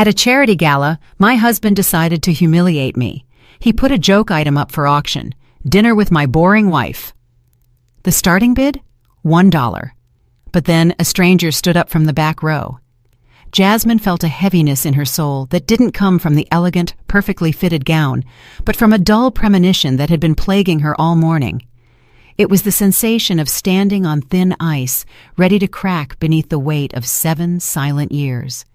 At a charity gala, my husband decided to humiliate me. He put a joke item up for auction: dinner with my boring wife. The starting bid? $1. But then a stranger stood up from the back row. Jasmine felt a heaviness in her soul that didn't come from the elegant, perfectly fitted gown, but from a dull premonition that had been plaguing her all morning. It was the sensation of standing on thin ice, ready to crack beneath the weight of 7 silent years.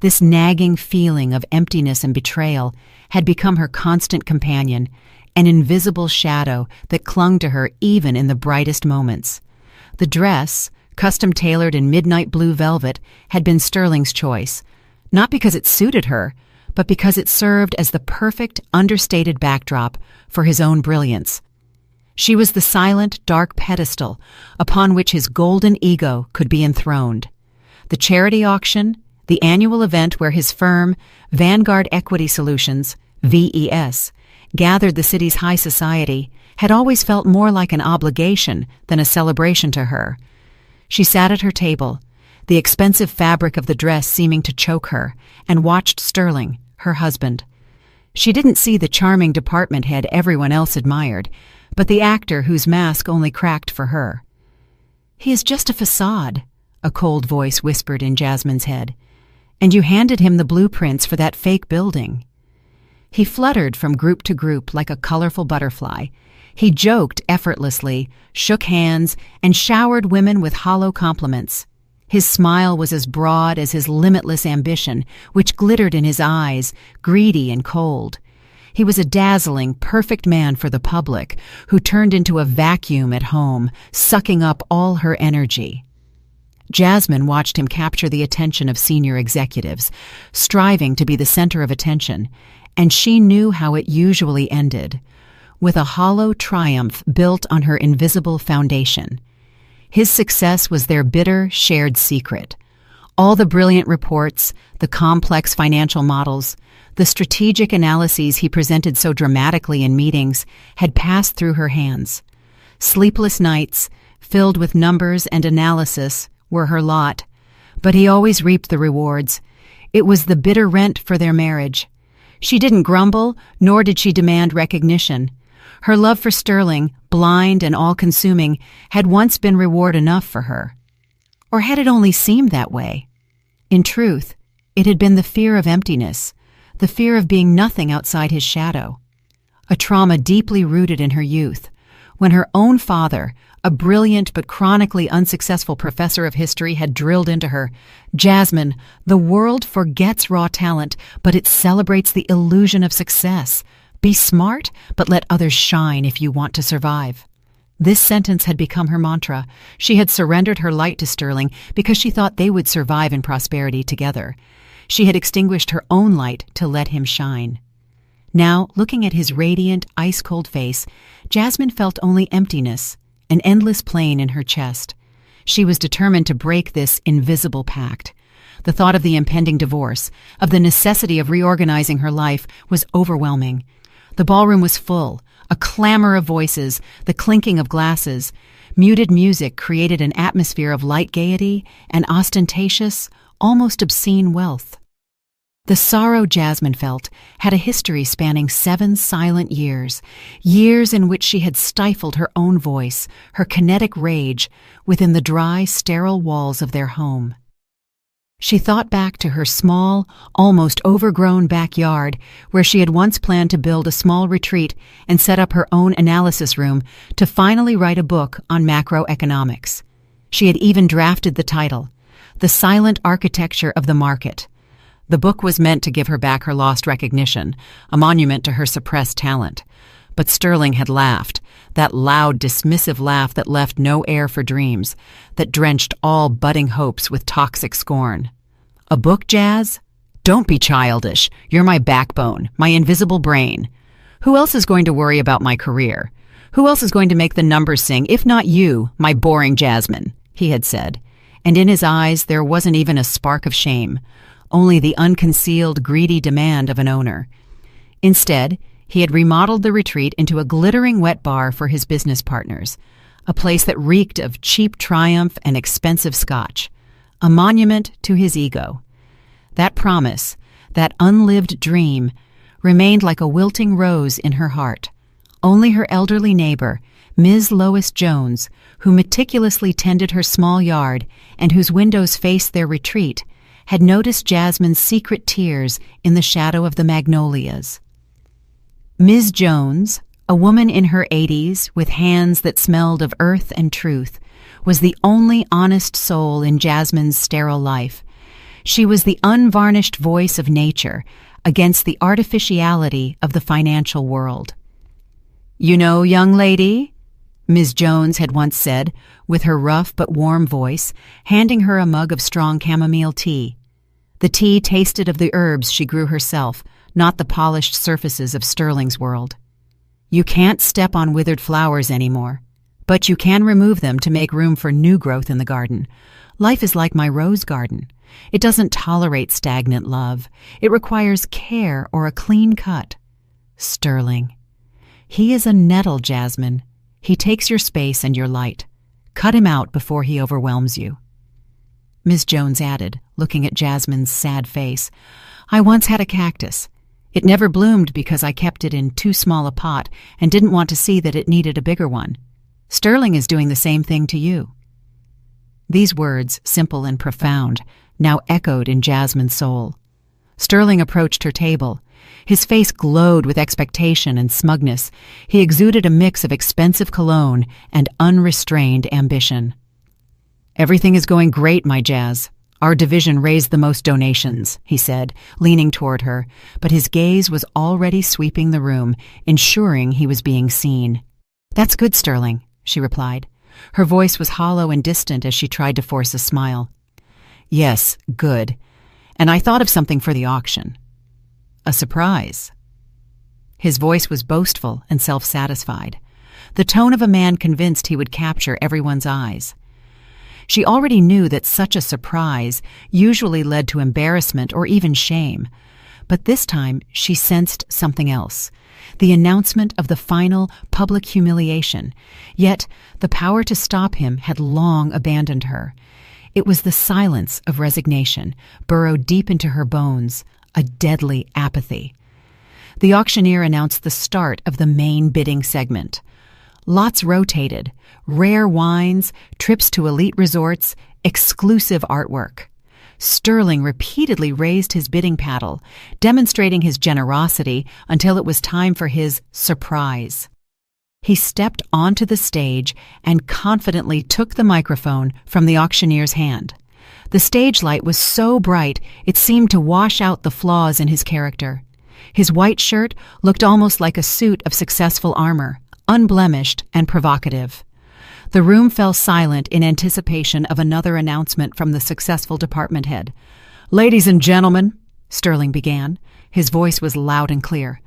This nagging feeling of emptiness and betrayal had become her constant companion, an invisible shadow that clung to her even in the brightest moments. The dress, custom-tailored in midnight blue velvet, had been Sterling's choice, not because it suited her, but because it served as the perfect, understated backdrop for his own brilliance. She was the silent, dark pedestal upon which his golden ego could be enthroned. The charity auction, the annual event where his firm, Vanguard Equity Solutions, VES, gathered the city's high society, had always felt more like an obligation than a celebration to her. She sat at her table, the expensive fabric of the dress seeming to choke her, and watched Sterling, her husband. She didn't see the charming department head everyone else admired, but the actor whose mask only cracked for her. "He is just a facade," a cold voice whispered in Jasmine's head. "And you handed him the blueprints for that fake building." He fluttered from group to group like a colorful butterfly. He joked effortlessly, shook hands, and showered women with hollow compliments. His smile was as broad as his limitless ambition, which glittered in his eyes, greedy and cold. He was a dazzling, perfect man for the public, who turned into a vacuum at home, sucking up all her energy. Jasmine watched him capture the attention of senior executives, striving to be the center of attention, and she knew how it usually ended, with a hollow triumph built on her invisible foundation. His success was their bitter, shared secret. All the brilliant reports, the complex financial models, the strategic analyses he presented so dramatically in meetings had passed through her hands. Sleepless nights, filled with numbers and analysis, were her lot, but he always reaped the rewards. It was the bitter rent for their marriage. She didn't grumble, nor did she demand recognition. Her love for Sterling, blind and all-consuming, had once been reward enough for her. Or had it only seemed that way? In truth, it had been the fear of emptiness, the fear of being nothing outside his shadow. A trauma deeply rooted in her youth, when her own father, a brilliant but chronically unsuccessful professor of history, had drilled into her, "Jasmine, the world forgets raw talent, but it celebrates the illusion of success. Be smart, but let others shine if you want to survive." This sentence had become her mantra. She had surrendered her light to Sterling because she thought they would survive in prosperity together. She had extinguished her own light to let him shine. Now, looking at his radiant, ice-cold face, Jasmine felt only emptiness, an endless plain in her chest. She was determined to break this invisible pact. The thought of the impending divorce, of the necessity of reorganizing her life, was overwhelming. The ballroom was full, a clamor of voices, the clinking of glasses. Muted music created an atmosphere of light gaiety and ostentatious, almost obscene wealth. The sorrow Jasmine felt had a history spanning 7 silent years, years in which she had stifled her own voice, her kinetic rage, within the dry, sterile walls of their home. She thought back to her small, almost overgrown backyard where she had once planned to build a small retreat and set up her own analysis room to finally write a book on macroeconomics. She had even drafted the title, The Silent Architecture of the Market. The book was meant to give her back her lost recognition, a monument to her suppressed talent. But Sterling had laughed, that loud, dismissive laugh that left no air for dreams, that drenched all budding hopes with toxic scorn. "A book, Jazz? Don't be childish. You're my backbone, my invisible brain. Who else is going to worry about my career? Who else is going to make the numbers sing, if not you, my boring Jasmine?" he had said. And in his eyes there wasn't even a spark of shame, only the unconcealed, greedy demand of an owner. Instead, he had remodeled the retreat into a glittering wet bar for his business partners, a place that reeked of cheap Triumph and expensive scotch, a monument to his ego. That promise, that unlived dream, remained like a wilting rose in her heart. Only her elderly neighbor, Ms. Lois Jones, who meticulously tended her small yard and whose windows faced their retreat, had noticed Jasmine's secret tears in the shadow of the magnolias. Ms. Jones, a woman in her 80s with hands that smelled of earth and truth, was the only honest soul in Jasmine's sterile life. She was the unvarnished voice of nature against the artificiality of the financial world. "You know, young lady," Ms. Jones had once said, with her rough but warm voice, handing her a mug of strong chamomile tea. The tea tasted of the herbs she grew herself, not the polished surfaces of Sterling's world. "You can't step on withered flowers anymore, but you can remove them to make room for new growth in the garden. Life is like my rose garden. It doesn't tolerate stagnant love. It requires care or a clean cut. Sterling. He is a nettle, Jasmine. He takes your space and your light. Cut him out before he overwhelms you." Miss Jones added, looking at Jasmine's sad face, "I once had a cactus. It never bloomed because I kept it in too small a pot and didn't want to see that it needed a bigger one. Sterling is doing the same thing to you." These words, simple and profound, now echoed in Jasmine's soul. Sterling approached her table. His face glowed with expectation and smugness. He exuded a mix of expensive cologne and unrestrained ambition. "Everything is going great, my Jazz. Our division raised the most donations," he said, leaning toward her, but his gaze was already sweeping the room, ensuring he was being seen. "That's good, Sterling," she replied. Her voice was hollow and distant as she tried to force a smile. "Yes, good. And I thought of something for the auction. A surprise." His voice was boastful and self-satisfied, the tone of a man convinced he would capture everyone's eyes. She already knew that such a surprise usually led to embarrassment or even shame, but this time she sensed something else, the announcement of the final public humiliation. Yet the power to stop him had long abandoned her. It was the silence of resignation, burrowed deep into her bones, a deadly apathy. The auctioneer announced the start of the main bidding segment. Lots rotated, rare wines, trips to elite resorts, exclusive artwork. Sterling repeatedly raised his bidding paddle, demonstrating his generosity until it was time for his surprise. He stepped onto the stage and confidently took the microphone from the auctioneer's hand. The stage light was so bright it seemed to wash out the flaws in his character. His white shirt looked almost like a suit of successful armor, unblemished and provocative. The room fell silent in anticipation of another announcement from the successful department head. "Ladies and gentlemen," Sterling began. His voice was loud and clear.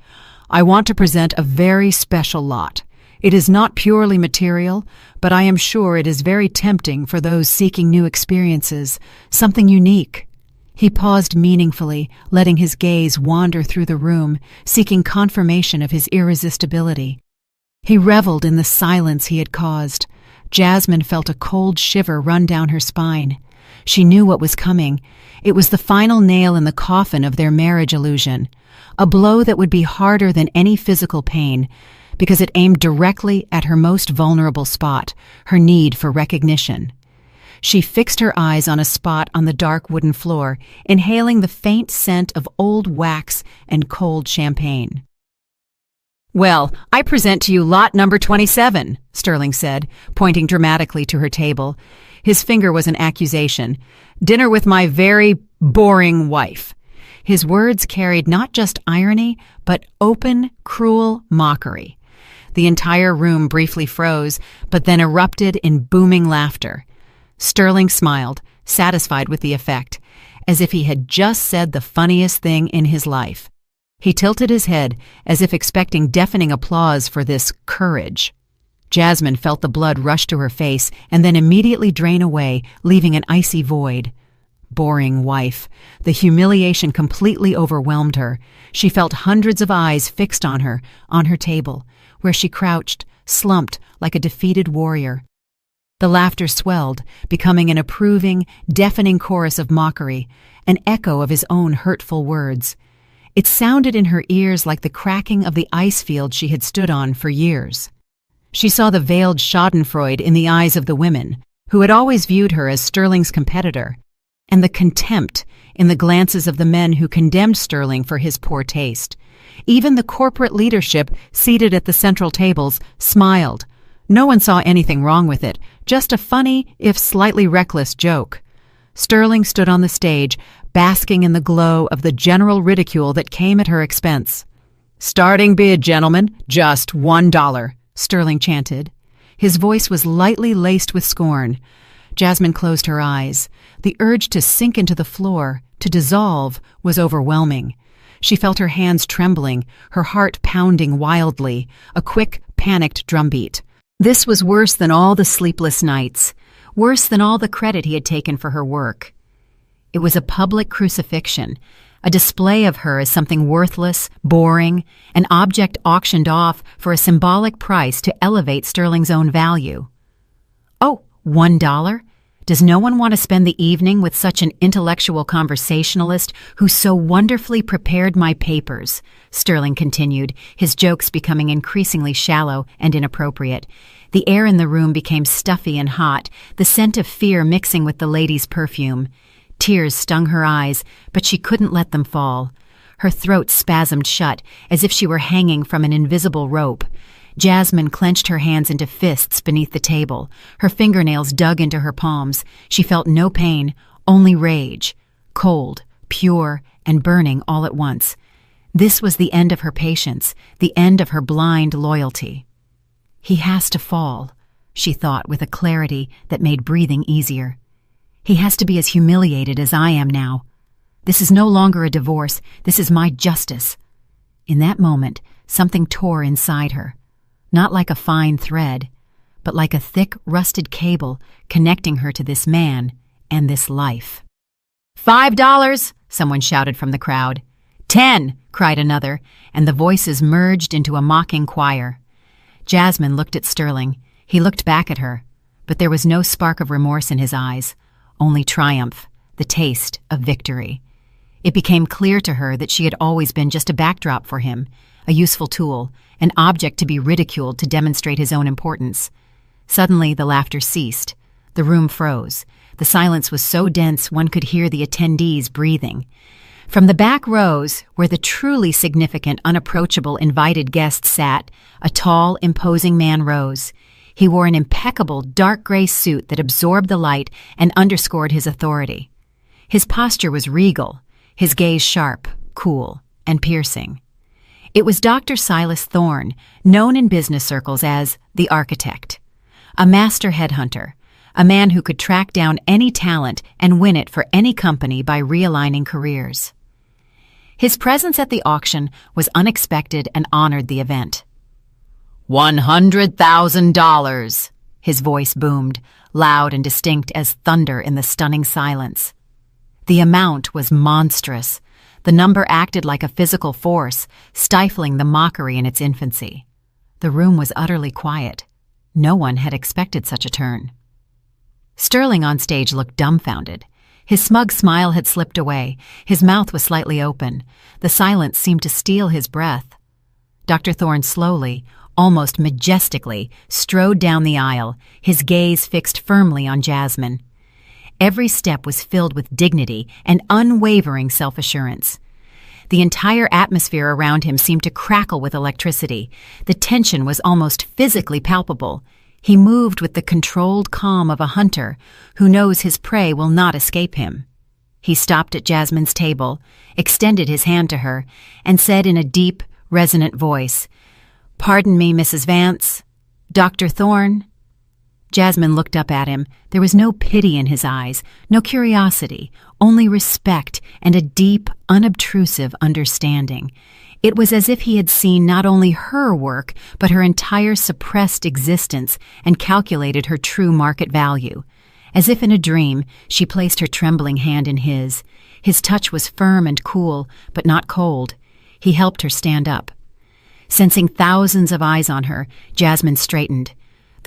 "I want to present a very special lot. It is not purely material, but I am sure it is very tempting for those seeking new experiences, something unique." He paused meaningfully, letting his gaze wander through the room, seeking confirmation of his irresistibility. He reveled in the silence he had caused. Jasmine felt a cold shiver run down her spine. She knew what was coming. It was the final nail in the coffin of their marriage illusion, a blow that would be harder than any physical pain, because it aimed directly at her most vulnerable spot, her need for recognition. She fixed her eyes on a spot on the dark wooden floor, inhaling the faint scent of old wax and cold champagne. "Well, I present to you lot number 27, Sterling said, pointing dramatically to her table. His finger was an accusation. "Dinner with my very boring wife." His words carried not just irony, but open, cruel mockery. The entire room briefly froze, but then erupted in booming laughter. Sterling smiled, satisfied with the effect, as if he had just said the funniest thing in his life. He tilted his head, as if expecting deafening applause for this courage. Jasmine felt the blood rush to her face and then immediately drain away, leaving an icy void. Boring wife. The humiliation completely overwhelmed her. She felt hundreds of eyes fixed on her table, where she crouched, slumped like a defeated warrior. The laughter swelled, becoming an approving, deafening chorus of mockery, an echo of his own hurtful words. It sounded in her ears like the cracking of the ice field she had stood on for years. She saw the veiled schadenfreude in the eyes of the women, who had always viewed her as Sterling's competitor, and the contempt in the glances of the men who condemned Sterling for his poor taste. Even the corporate leadership seated at the central tables smiled. No one saw anything wrong with it, just a funny, if slightly reckless joke. Sterling stood on the stage, basking in the glow of the general ridicule that came at her expense. "Starting bid, gentlemen, just $1, Sterling chanted. His voice was lightly laced with scorn. Jasmine closed her eyes. The urge to sink into the floor, to dissolve, was overwhelming. She felt her hands trembling, her heart pounding wildly, a quick, panicked drumbeat. This was worse than all the sleepless nights, worse than all the credit he had taken for her work. It was a public crucifixion, a display of her as something worthless, boring, an object auctioned off for a symbolic price to elevate Sterling's own value. "Oh, $1? Does no one want to spend the evening with such an intellectual conversationalist who so wonderfully prepared my papers?" Sterling continued, his jokes becoming increasingly shallow and inappropriate. The air in the room became stuffy and hot, the scent of fear mixing with the lady's perfume. Tears stung her eyes, but she couldn't let them fall. Her throat spasmed shut, as if she were hanging from an invisible rope. Jasmine clenched her hands into fists beneath the table. Her fingernails dug into her palms. She felt no pain, only rage. Cold, pure, and burning all at once. This was the end of her patience, the end of her blind loyalty. "He has to fall," she thought with a clarity that made breathing easier. "He has to be as humiliated as I am now. This is no longer a divorce. This is my justice." In that moment, something tore inside her. Not like a fine thread, but like a thick, rusted cable connecting her to this man and this life. $5, someone shouted from the crowd. "10, cried another, and the voices merged into a mocking choir. Jasmine looked at Sterling. He looked back at her, but there was no spark of remorse in his eyes, only triumph, the taste of victory. It became clear to her that she had always been just a backdrop for him, a useful tool, an object to be ridiculed to demonstrate his own importance. Suddenly the laughter ceased. The room froze. The silence was so dense one could hear the attendees breathing. From the back rows, where the truly significant, unapproachable, invited guests sat, a tall, imposing man rose. He wore an impeccable dark gray suit that absorbed the light and underscored his authority. His posture was regal, his gaze sharp, cool, and piercing. It was Dr. Silas Thorne, known in business circles as the Architect, a master headhunter, a man who could track down any talent and win it for any company by realigning careers. His presence at the auction was unexpected and honored the event. $100,000, his voice boomed, loud and distinct as thunder in the stunning silence. The amount was monstrous. The number acted like a physical force, stifling the mockery in its infancy. The room was utterly quiet. No one had expected such a turn. Sterling on stage looked dumbfounded. His smug smile had slipped away. His mouth was slightly open. The silence seemed to steal his breath. Dr. Thorne slowly, almost majestically, strode down the aisle, his gaze fixed firmly on Jasmine. Every step was filled with dignity and unwavering self-assurance. The entire atmosphere around him seemed to crackle with electricity. The tension was almost physically palpable. He moved with the controlled calm of a hunter who knows his prey will not escape him. He stopped at Jasmine's table, extended his hand to her, and said in a deep, resonant voice, "Pardon me, Mrs. Vance. Dr. Thorne?" Jasmine looked up at him. There was no pity in his eyes, no curiosity, only respect and a deep, unobtrusive understanding. It was as if he had seen not only her work, but her entire suppressed existence and calculated her true market value. As if in a dream, she placed her trembling hand in his. His touch was firm and cool, but not cold. He helped her stand up. Sensing thousands of eyes on her, Jasmine straightened.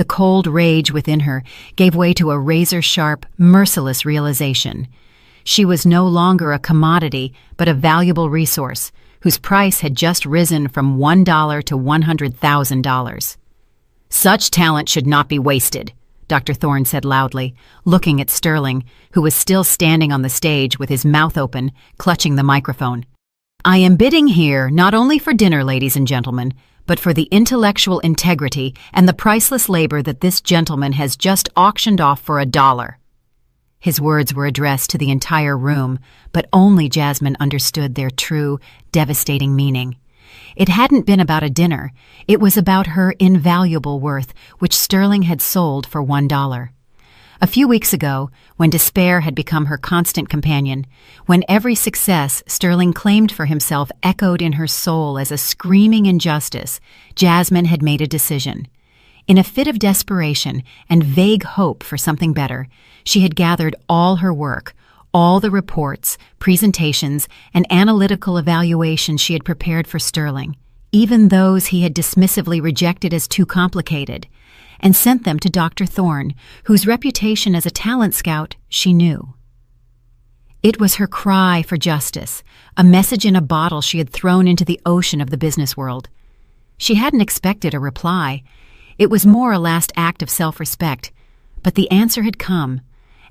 The cold rage within her gave way to a razor-sharp, merciless realization. She was no longer a commodity, but a valuable resource, whose price had just risen from $1 to $100,000. "Such talent should not be wasted," Dr. Thorne said loudly, looking at Sterling, who was still standing on the stage with his mouth open, clutching the microphone. "I am bidding here not only for dinner, ladies and gentlemen, but for the intellectual integrity and the priceless labor that this gentleman has just auctioned off for $1. His words were addressed to the entire room, but only Jasmine understood their true, devastating meaning. It hadn't been about a dinner. It was about her invaluable worth, which Sterling had sold for $1. A few weeks ago, when despair had become her constant companion, when every success Sterling claimed for himself echoed in her soul as a screaming injustice, Jasmine had made a decision. In a fit of desperation and vague hope for something better, she had gathered all her work, all the reports, presentations, and analytical evaluations she had prepared for Sterling, even those he had dismissively rejected as too complicated, and sent them to Dr. Thorne, whose reputation as a talent scout she knew. It was her cry for justice, a message in a bottle she had thrown into the ocean of the business world. She hadn't expected a reply. It was more a last act of self-respect, but the answer had come,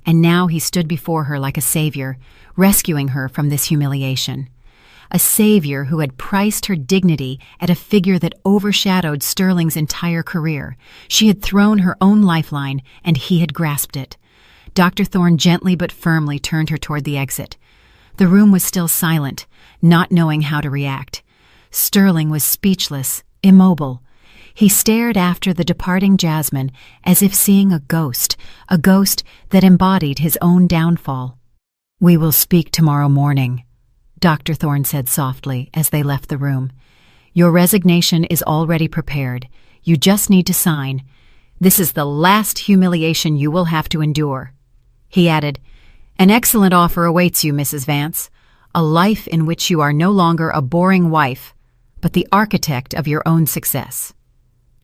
and now he stood before her like a savior, rescuing her from this humiliation. A savior who had priced her dignity at a figure that overshadowed Sterling's entire career. She had thrown her own lifeline, and he had grasped it. Dr. Thorne gently but firmly turned her toward the exit. The room was still silent, not knowing how to react. Sterling was speechless, immobile. He stared after the departing Jasmine as if seeing a ghost that embodied his own downfall. "We will speak tomorrow morning," Dr. Thorne said softly as they left the room. "Your resignation is already prepared. You just need to sign. This is the last humiliation you will have to endure." He added, "An excellent offer awaits you, Mrs. Vance. A life in which you are no longer a boring wife, but the architect of your own success."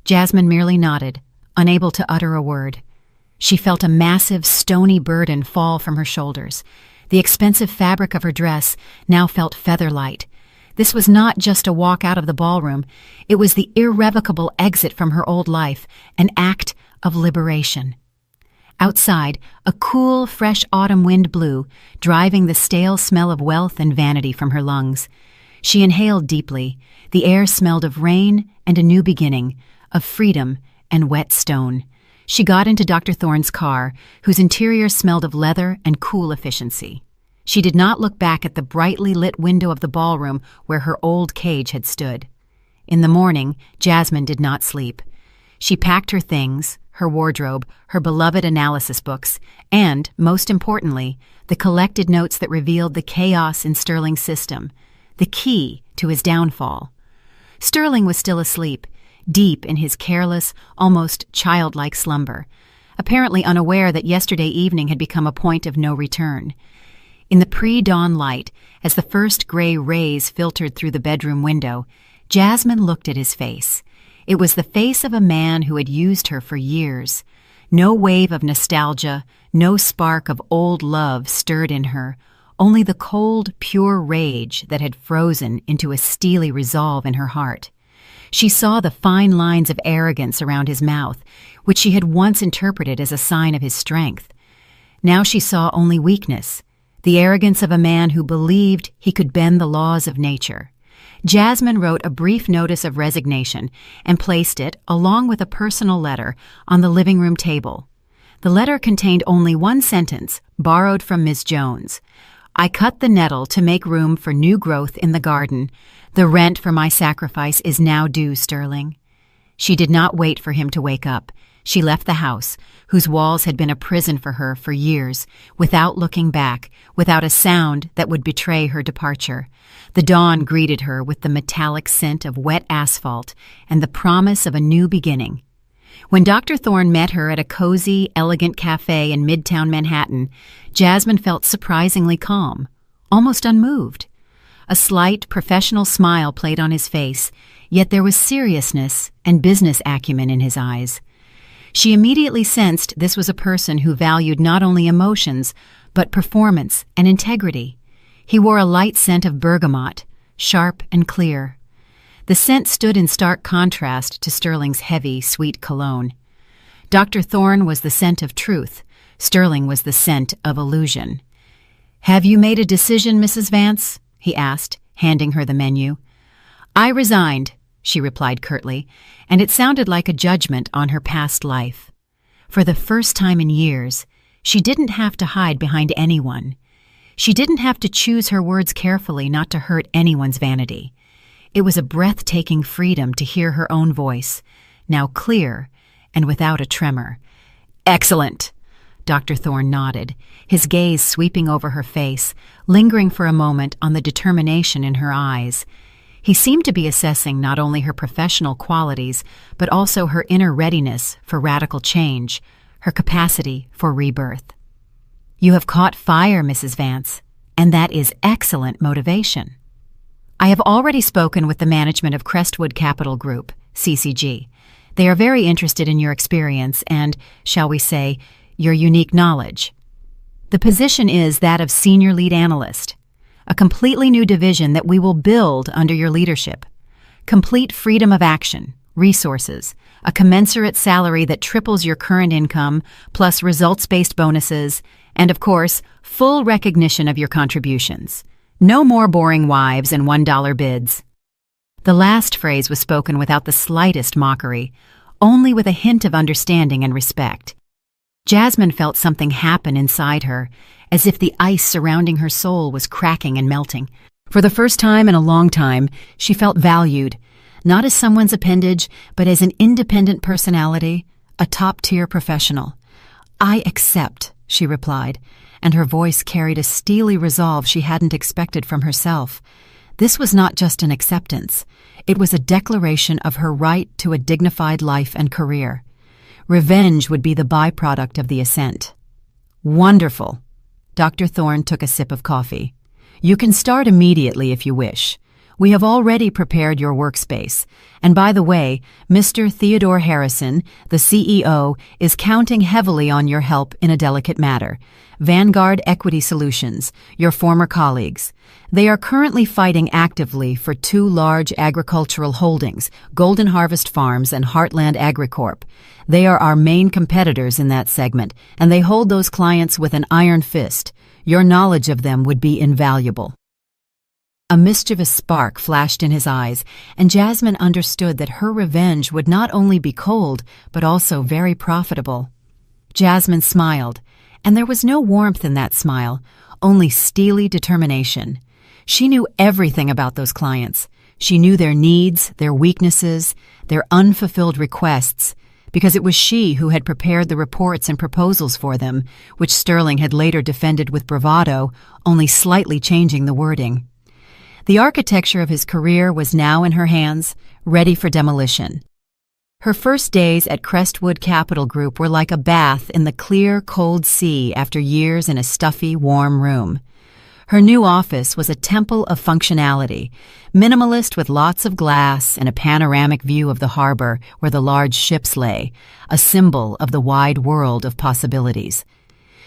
Jasmine merely nodded, unable to utter a word. She felt a massive, stony burden fall from her shoulders. The expensive fabric of her dress now felt feather-light. This was not just a walk out of the ballroom. It was the irrevocable exit from her old life, an act of liberation. Outside, a cool, fresh autumn wind blew, driving the stale smell of wealth and vanity from her lungs. She inhaled deeply. The air smelled of rain and a new beginning, of freedom and wet stone. She got into Dr. Thorne's car, whose interior smelled of leather and cool efficiency. She did not look back at the brightly lit window of the ballroom where her old cage had stood. In the morning, Jasmine did not sleep. She packed her things, her wardrobe, her beloved analysis books, and, most importantly, the collected notes that revealed the chaos in Sterling's system, the key to his downfall. Sterling was still asleep, deep in his careless, almost childlike slumber, apparently unaware that yesterday evening had become a point of no return. In the pre-dawn light, as the first gray rays filtered through the bedroom window, Jasmine looked at his face. It was the face of a man who had used her for years. No wave of nostalgia, no spark of old love stirred in her, only the cold, pure rage that had frozen into a steely resolve in her heart. She saw the fine lines of arrogance around his mouth, which she had once interpreted as a sign of his strength. Now she saw only weakness, the arrogance of a man who believed he could bend the laws of nature. Jasmine wrote a brief notice of resignation and placed it, along with a personal letter, on the living room table. The letter contained only one sentence, borrowed from Miss Jones. "I cut the nettle to make room for new growth in the garden. The rent for my sacrifice is now due, Sterling." She did not wait for him to wake up. She left the house, whose walls had been a prison for her for years, without looking back, without a sound that would betray her departure. The dawn greeted her with the metallic scent of wet asphalt and the promise of a new beginning. When Dr. Thorne met her at a cozy, elegant cafe in Midtown Manhattan, Jasmine felt surprisingly calm, almost unmoved. A slight, professional smile played on his face, yet there was seriousness and business acumen in his eyes. She immediately sensed this was a person who valued not only emotions, but performance and integrity. He wore a light scent of bergamot, sharp and clear. The scent stood in stark contrast to Sterling's heavy, sweet cologne. Dr. Thorne was the scent of truth. Sterling was the scent of illusion. "Have you made a decision, Mrs. Vance?" he asked, handing her the menu. "I resigned," she replied curtly, and it sounded like a judgment on her past life. For the first time in years, she didn't have to hide behind anyone. She didn't have to choose her words carefully not to hurt anyone's vanity. It was a breathtaking freedom to hear her own voice, now clear and without a tremor. "Excellent!" Dr. Thorne nodded, his gaze sweeping over her face, lingering for a moment on the determination in her eyes. He seemed to be assessing not only her professional qualities, but also her inner readiness for radical change, her capacity for rebirth. "You have caught fire, Mrs. Vance, and that is excellent motivation. I have already spoken with the management of Crestwood Capital Group, CCG. They are very interested in your experience and, shall we say, your unique knowledge. The position is that of Senior Lead Analyst, a completely new division that we will build under your leadership. Complete freedom of action, resources, a commensurate salary that triples your current income, plus results-based bonuses, and of course, full recognition of your contributions. No more boring wives and $1 bids." The last phrase was spoken without the slightest mockery, only with a hint of understanding and respect. Jasmine felt something happen inside her, as if the ice surrounding her soul was cracking and melting. For the first time in a long time, she felt valued, not as someone's appendage, but as an independent personality, a top-tier professional. "I accept," she replied, and her voice carried a steely resolve she hadn't expected from herself. This was not just an acceptance. It was a declaration of her right to a dignified life and career. Revenge would be the byproduct of the assent. "Wonderful." Dr. Thorne took a sip of coffee. "You can start immediately if you wish. We have already prepared your workspace. And by the way, Mr. Theodore Harrison, the CEO, is counting heavily on your help in a delicate matter. Vanguard Equity Solutions, your former colleagues. They are currently fighting actively for two large agricultural holdings, Golden Harvest Farms and Heartland AgriCorp. They are our main competitors in that segment, and they hold those clients with an iron fist. Your knowledge of them would be invaluable." A mischievous spark flashed in his eyes, and Jasmine understood that her revenge would not only be cold, but also very profitable. Jasmine smiled, and there was no warmth in that smile, only steely determination. She knew everything about those clients. She knew their needs, their weaknesses, their unfulfilled requests, because it was she who had prepared the reports and proposals for them, which Sterling had later defended with bravado, only slightly changing the wording. The architecture of his career was now in her hands, ready for demolition. Her first days at Crestwood Capital Group were like a bath in the clear, cold sea after years in a stuffy, warm room. Her new office was a temple of functionality, minimalist with lots of glass and a panoramic view of the harbor where the large ships lay, a symbol of the wide world of possibilities.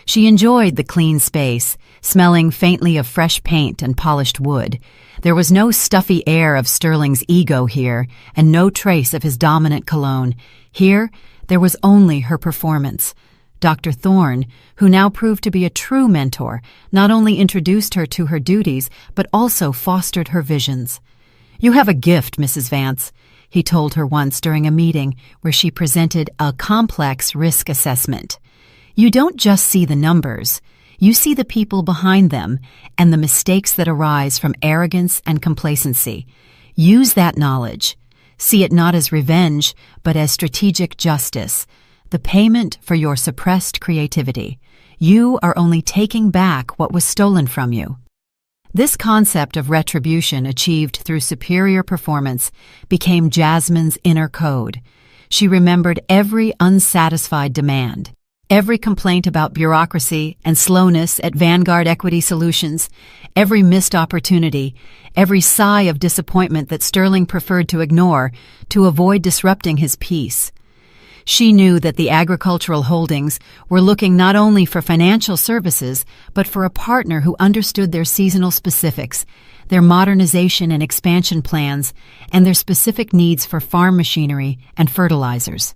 She enjoyed the clean space, smelling faintly of fresh paint and polished wood. There was no stuffy air of Sterling's ego here, and no trace of his dominant cologne. Here, there was only her performance. Dr. Thorne, who now proved to be a true mentor, not only introduced her to her duties, but also fostered her visions. "You have a gift, Mrs. Vance," he told her once during a meeting where she presented a complex risk assessment. "You don't just see the numbers. You see the people behind them and the mistakes that arise from arrogance and complacency. Use that knowledge. See it not as revenge, but as strategic justice, the payment for your suppressed creativity. You are only taking back what was stolen from you." This concept of retribution achieved through superior performance became Jasmine's inner code. She remembered every unsatisfied demand, every complaint about bureaucracy and slowness at Vanguard Equity Solutions, every missed opportunity, every sigh of disappointment that Sterling preferred to ignore to avoid disrupting his peace. She knew that the agricultural holdings were looking not only for financial services, but for a partner who understood their seasonal specifics, their modernization and expansion plans, and their specific needs for farm machinery and fertilizers.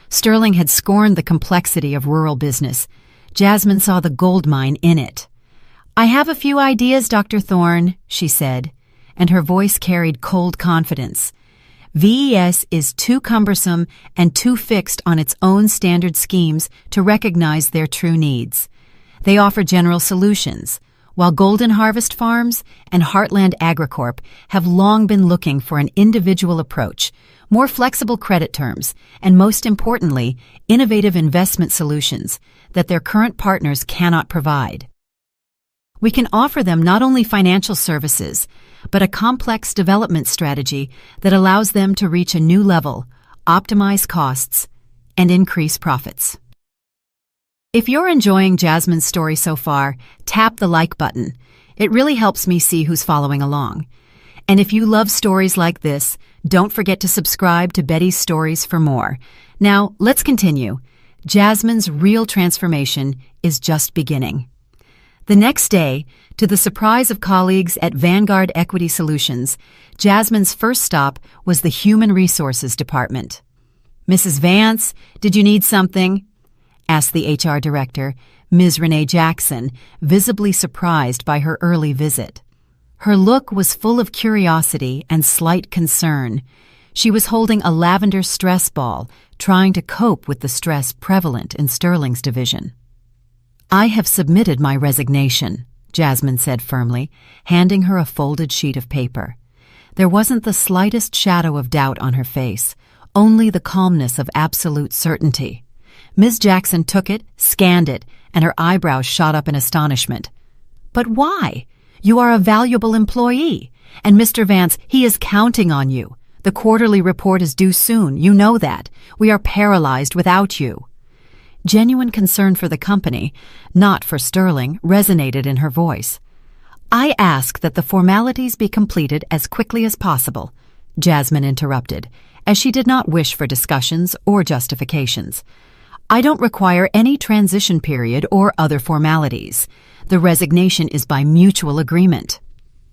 Sterling had scorned the complexity of rural business. Jasmine saw the gold mine in it. "I have a few ideas, Dr. Thorne," she said, and her voice carried cold confidence. VES is too cumbersome and too fixed on its own standard schemes to recognize their true needs. They offer general solutions, while Golden Harvest Farms and Heartland AgriCorp have long been looking for an individual approach, more flexible credit terms, and most importantly, innovative investment solutions that their current partners cannot provide. We can offer them not only financial services, but a complex development strategy that allows them to reach a new level, optimize costs, and increase profits. If you're enjoying Jasmine's story so far, tap the like button. It really helps me see who's following along. And if you love stories like this, don't forget to subscribe to Betty's Stories for more. Now, let's continue. Jasmine's real transformation is just beginning. The next day, to the surprise of colleagues at Vanguard Equity Solutions, Jasmine's first stop was the Human Resources Department. "Mrs. Vance, did you need something?" asked the HR director, Ms. Renee Jackson, visibly surprised by her early visit. Her look was full of curiosity and slight concern. She was holding a lavender stress ball, trying to cope with the stress prevalent in Sterling's division. "I have submitted my resignation," Jasmine said firmly, handing her a folded sheet of paper. There wasn't the slightest shadow of doubt on her face, only the calmness of absolute certainty. Ms. Jackson took it, scanned it, and her eyebrows shot up in astonishment. "But why? You are a valuable employee, and Mr. Vance, he is counting on you. The quarterly report is due soon, you know that. We are paralyzed without you." Genuine concern for the company, not for Sterling, resonated in her voice. "I ask that the formalities be completed as quickly as possible," Jasmine interrupted, as she did not wish for discussions or justifications. "I don't require any transition period or other formalities. The resignation is by mutual agreement."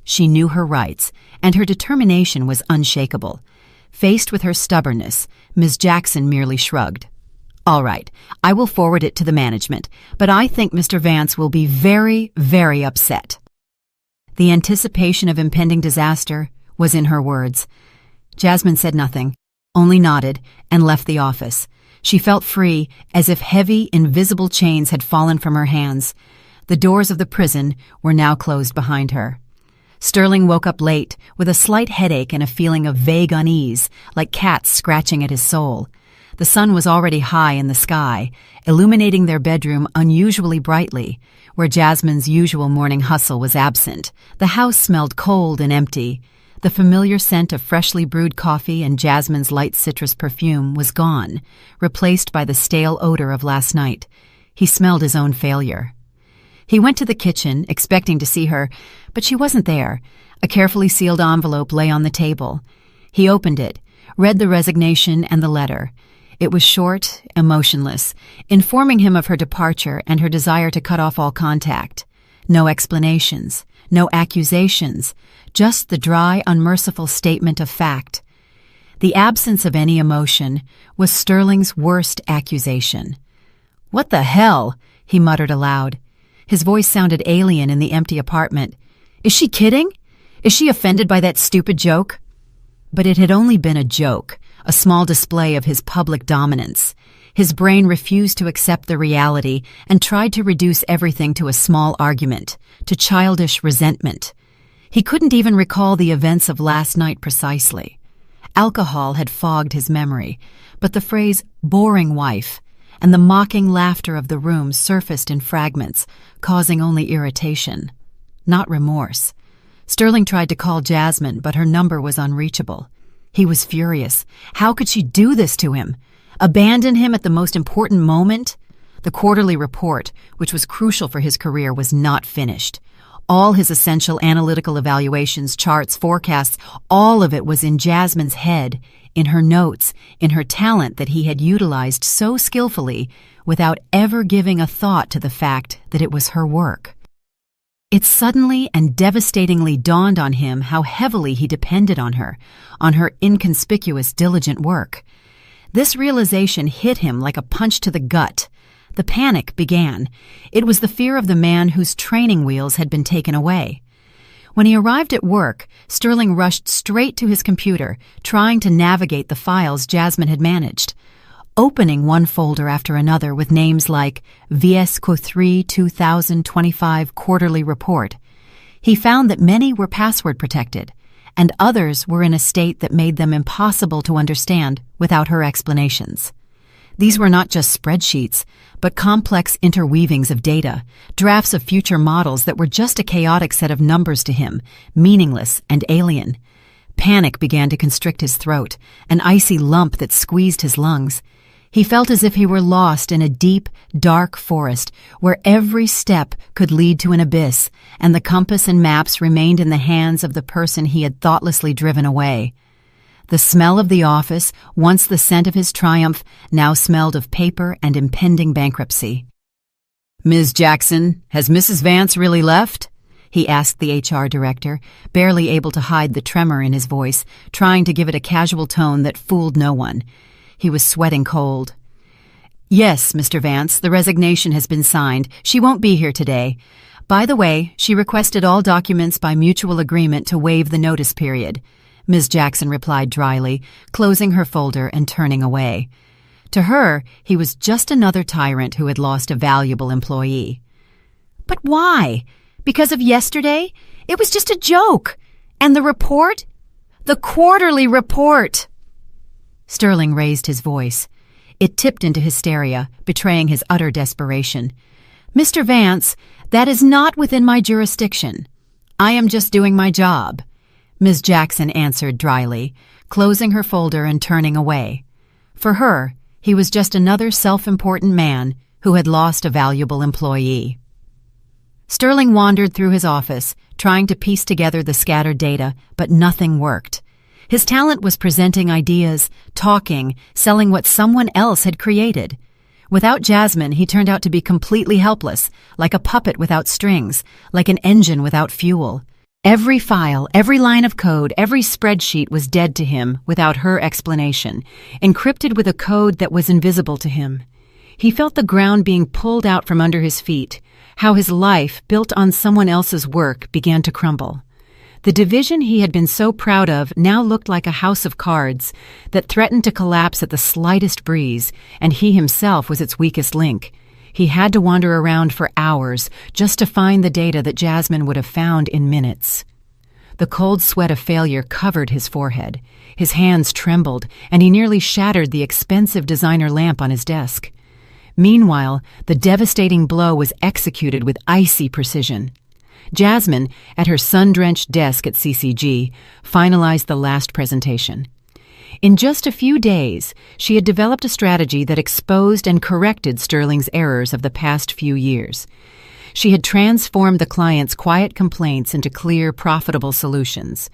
She knew her rights, and her determination was unshakable. Faced with her stubbornness, Ms. Jackson merely shrugged. "All right, I will forward it to the management, but I think Mr. Vance will be very, very upset." The anticipation of impending disaster was in her words. Jasmine said nothing, only nodded, and left the office. She felt free, as if heavy, invisible chains had fallen from her hands. The doors of the prison were now closed behind her. Sterling woke up late, with a slight headache and a feeling of vague unease, like cats scratching at his soul. The sun was already high in the sky, illuminating their bedroom unusually brightly, where Jasmine's usual morning hustle was absent. The house smelled cold and empty. The familiar scent of freshly brewed coffee and Jasmine's light citrus perfume was gone, replaced by the stale odor of last night. He smelled his own failure. He went to the kitchen, expecting to see her, but she wasn't there. A carefully sealed envelope lay on the table. He opened it, read the resignation and the letter. It was short, emotionless, informing him of her departure and her desire to cut off all contact. No explanations, no accusations, just the dry, unmerciful statement of fact. The absence of any emotion was Sterling's worst accusation. "What the hell?" he muttered aloud. His voice sounded alien in the empty apartment. "Is she kidding? Is she offended by that stupid joke?" But it had only been a joke, a small display of his public dominance. His brain refused to accept the reality and tried to reduce everything to a small argument, to childish resentment. He couldn't even recall the events of last night precisely. Alcohol had fogged his memory, but the phrase "boring wife" and the mocking laughter of the room surfaced in fragments, causing only irritation, not remorse. Sterling tried to call Jasmine, but her number was unreachable. He was furious. How could she do this to him? Abandon him at the most important moment? The quarterly report, which was crucial for his career, was not finished. All his essential analytical evaluations, charts, forecasts, all of it was in Jasmine's head, in her notes, in her talent that he had utilized so skillfully without ever giving a thought to the fact that it was her work. It suddenly and devastatingly dawned on him how heavily he depended on her inconspicuous, diligent work. This realization hit him like a punch to the gut. The panic began. It was the fear of the man whose training wheels had been taken away. When he arrived at work, Sterling rushed straight to his computer, trying to navigate the files Jasmine had managed. Opening one folder after another with names like VSCO3 2025 Quarterly Report, he found that many were password protected, and others were in a state that made them impossible to understand without her explanations. These were not just spreadsheets, but complex interweavings of data, drafts of future models that were just a chaotic set of numbers to him, meaningless and alien. Panic began to constrict his throat, an icy lump that squeezed his lungs. He felt as if he were lost in a deep, dark forest where every step could lead to an abyss, and the compass and maps remained in the hands of the person he had thoughtlessly driven away. The smell of the office, once the scent of his triumph, now smelled of paper and impending bankruptcy. "Ms. Jackson, has Mrs. Vance really left?" he asked the HR director, barely able to hide the tremor in his voice, trying to give it a casual tone that fooled no one. He was sweating cold. "Yes, Mr. Vance, the resignation has been signed. She won't be here today. By the way, she requested all documents by mutual agreement to waive the notice period," Ms. Jackson replied dryly, closing her folder and turning away. To her, he was just another tyrant who had lost a valuable employee. "But why? Because of yesterday? It was just a joke. And the report? The quarterly report!" Sterling raised his voice. It tipped into hysteria, betraying his utter desperation. "Mr. Vance, that is not within my jurisdiction. I am just doing my job," Ms. Jackson answered dryly, closing her folder and turning away. For her, he was just another self-important man who had lost a valuable employee. Sterling wandered through his office, trying to piece together the scattered data, but nothing worked. His talent was presenting ideas, talking, selling what someone else had created. Without Jasmine, he turned out to be completely helpless, like a puppet without strings, like an engine without fuel. Every file, every line of code, every spreadsheet was dead to him without her explanation, encrypted with a code that was invisible to him. He felt the ground being pulled out from under his feet, how his life, built on someone else's work, began to crumble. The division he had been so proud of now looked like a house of cards that threatened to collapse at the slightest breeze, and he himself was its weakest link. He had to wander around for hours just to find the data that Jasmine would have found in minutes. The cold sweat of failure covered his forehead. His hands trembled, and he nearly shattered the expensive designer lamp on his desk. Meanwhile, the devastating blow was executed with icy precision. Jasmine, at her sun-drenched desk at CCG, finalized the last presentation. In just a few days, she had developed a strategy that exposed and corrected Sterling's errors of the past few years. She had transformed the client's quiet complaints into clear, profitable solutions.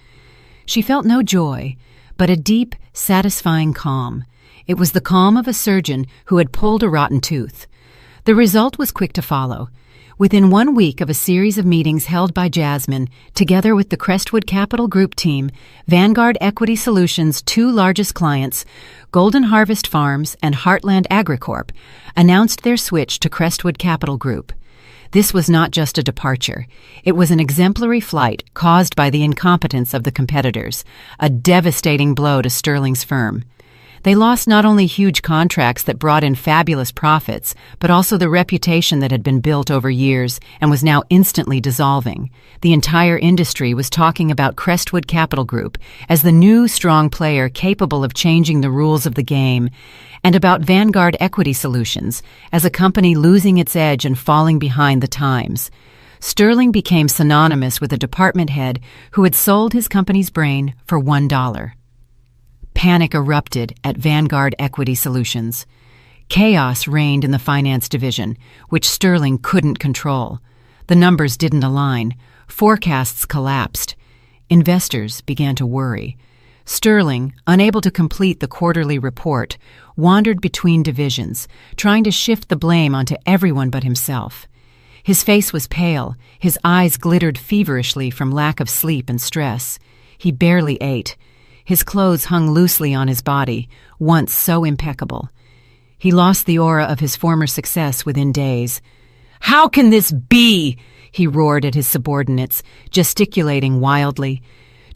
She felt no joy, but a deep, satisfying calm. It was the calm of a surgeon who had pulled a rotten tooth. The result was quick to follow. Within 1 week of a series of meetings held by Jasmine, together with the Crestwood Capital Group team, Vanguard Equity Solutions' two largest clients, Golden Harvest Farms and Heartland Agricorp, announced their switch to Crestwood Capital Group. This was not just a departure. It was an exemplary flight caused by the incompetence of the competitors, a devastating blow to Sterling's firm. They lost not only huge contracts that brought in fabulous profits, but also the reputation that had been built over years and was now instantly dissolving. The entire industry was talking about Crestwood Capital Group as the new strong player capable of changing the rules of the game, and about Vanguard Equity Solutions as a company losing its edge and falling behind the times. Sterling became synonymous with a department head who had sold his company's brain for $1. Panic erupted at Vanguard Equity Solutions. Chaos reigned in the finance division, which Sterling couldn't control. The numbers didn't align. Forecasts collapsed. Investors began to worry. Sterling, unable to complete the quarterly report, wandered between divisions, trying to shift the blame onto everyone but himself. His face was pale, his eyes glittered feverishly from lack of sleep and stress. He barely ate. His clothes hung loosely on his body, once so impeccable. He lost the aura of his former success within days. "How can this be?" he roared at his subordinates, gesticulating wildly.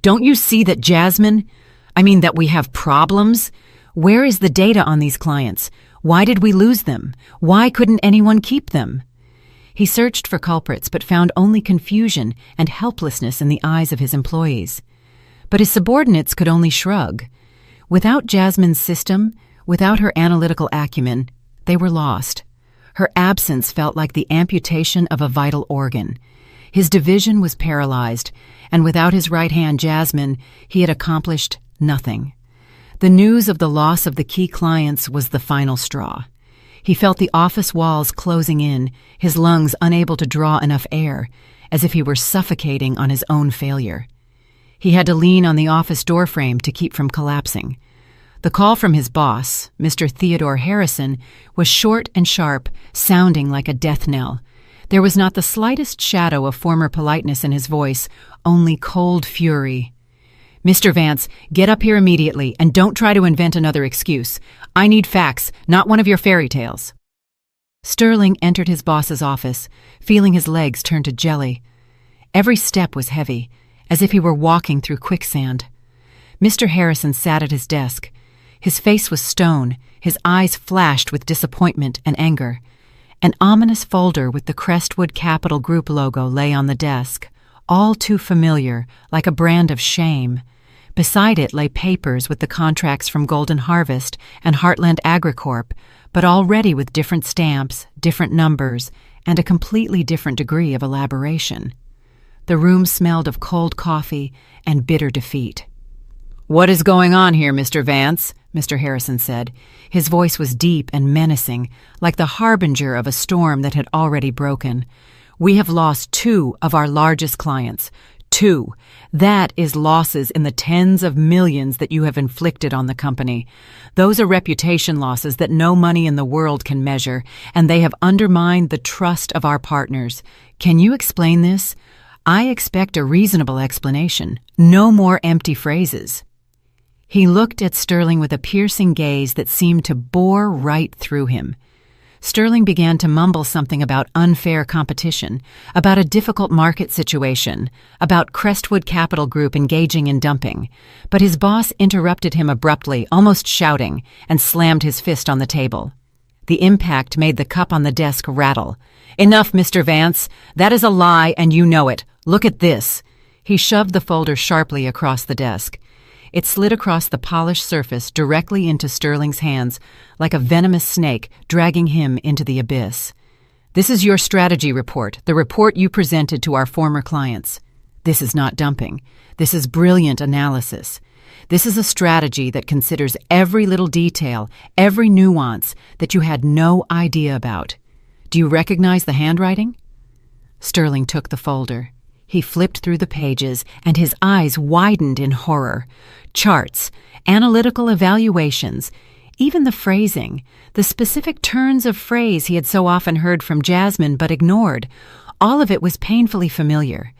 "Don't you see that that we have problems? Where is the data on these clients? Why did we lose them? Why couldn't anyone keep them?" He searched for culprits but found only confusion and helplessness in the eyes of his employees. But his subordinates could only shrug. Without Jasmine's system, without her analytical acumen, they were lost. Her absence felt like the amputation of a vital organ. His division was paralyzed, and without his right hand, Jasmine, he had accomplished nothing. The news of the loss of the key clients was the final straw. He felt the office walls closing in, his lungs unable to draw enough air, as if he were suffocating on his own failure. He had to lean on the office doorframe to keep from collapsing. The call from his boss, Mr. Theodore Harrison, was short and sharp, sounding like a death knell. There was not the slightest shadow of former politeness in his voice, only cold fury. "Mr. Vance, get up here immediately, and don't try to invent another excuse. I need facts, not one of your fairy tales." Sterling entered his boss's office, feeling his legs turn to jelly. Every step was heavy, as if he were walking through quicksand. Mr. Harrison sat at his desk. His face was stone, his eyes flashed with disappointment and anger. An ominous folder with the Crestwood Capital Group logo lay on the desk, all too familiar, like a brand of shame. Beside it lay papers with the contracts from Golden Harvest and Heartland Agricorp, but already with different stamps, different numbers, and a completely different degree of elaboration. The room smelled of cold coffee and bitter defeat. "What is going on here, Mr. Vance?" Mr. Harrison said. His voice was deep and menacing, like the harbinger of a storm that had already broken. "We have lost 2 of our largest clients. 2. That is losses in the tens of millions that you have inflicted on the company. Those are reputation losses that no money in the world can measure, and they have undermined the trust of our partners. Can you explain this? I expect a reasonable explanation. No more empty phrases." He looked at Sterling with a piercing gaze that seemed to bore right through him. Sterling began to mumble something about unfair competition, about a difficult market situation, about Crestwood Capital Group engaging in dumping, but his boss interrupted him abruptly, almost shouting, and slammed his fist on the table. The impact made the cup on the desk rattle. "Enough, Mr. Vance. That is a lie, and you know it. Look at this." He shoved the folder sharply across the desk. It slid across the polished surface directly into Sterling's hands, like a venomous snake dragging him into the abyss. "This is your strategy report, the report you presented to our former clients. This is not dumping. This is brilliant analysis. This is a strategy that considers every little detail, every nuance that you had no idea about. Do you recognize the handwriting?" Sterling took the folder. He flipped through the pages, and his eyes widened in horror. Charts, analytical evaluations, even the phrasing, the specific turns of phrase he had so often heard from Jasmine but ignored, all of it was painfully familiar.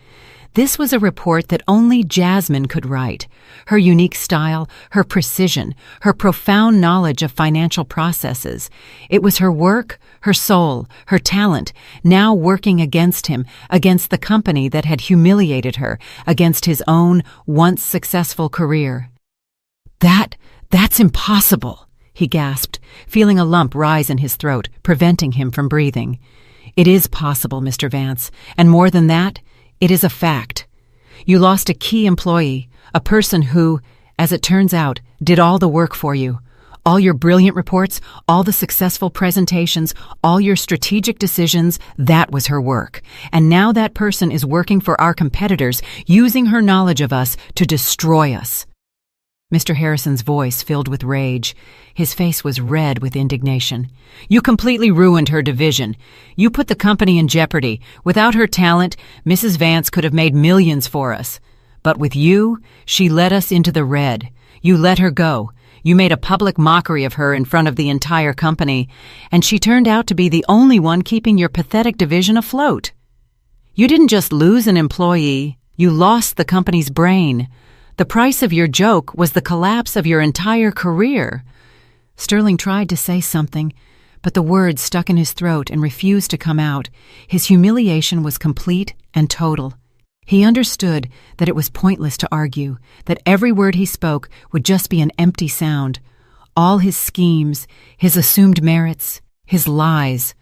This was a report that only Jasmine could write. Her unique style, her precision, her profound knowledge of financial processes. It was her work, her soul, her talent, now working against him, against the company that had humiliated her, against his own once successful career. That's impossible," he gasped, feeling a lump rise in his throat, preventing him from breathing. "It is possible, Mr. Vance, and more than that, it is a fact. You lost a key employee, a person who, as it turns out, did all the work for you. All your brilliant reports, all the successful presentations, all your strategic decisions, that was her work. And now that person is working for our competitors, using her knowledge of us to destroy us." Mr. Harrison's voice filled with rage. His face was red with indignation. "You completely ruined her division. You put the company in jeopardy. Without her talent, Mrs. Vance could have made millions for us. But with you, she led us into the red. You let her go. You made a public mockery of her in front of the entire company, and she turned out to be the only one keeping your pathetic division afloat. You didn't just lose an employee, you lost the company's brain. The price of your joke was the collapse of your entire career." Sterling tried to say something, but the words stuck in his throat and refused to come out. His humiliation was complete and total. He understood that it was pointless to argue, that every word he spoke would just be an empty sound. All his schemes, his assumed merits, his lies,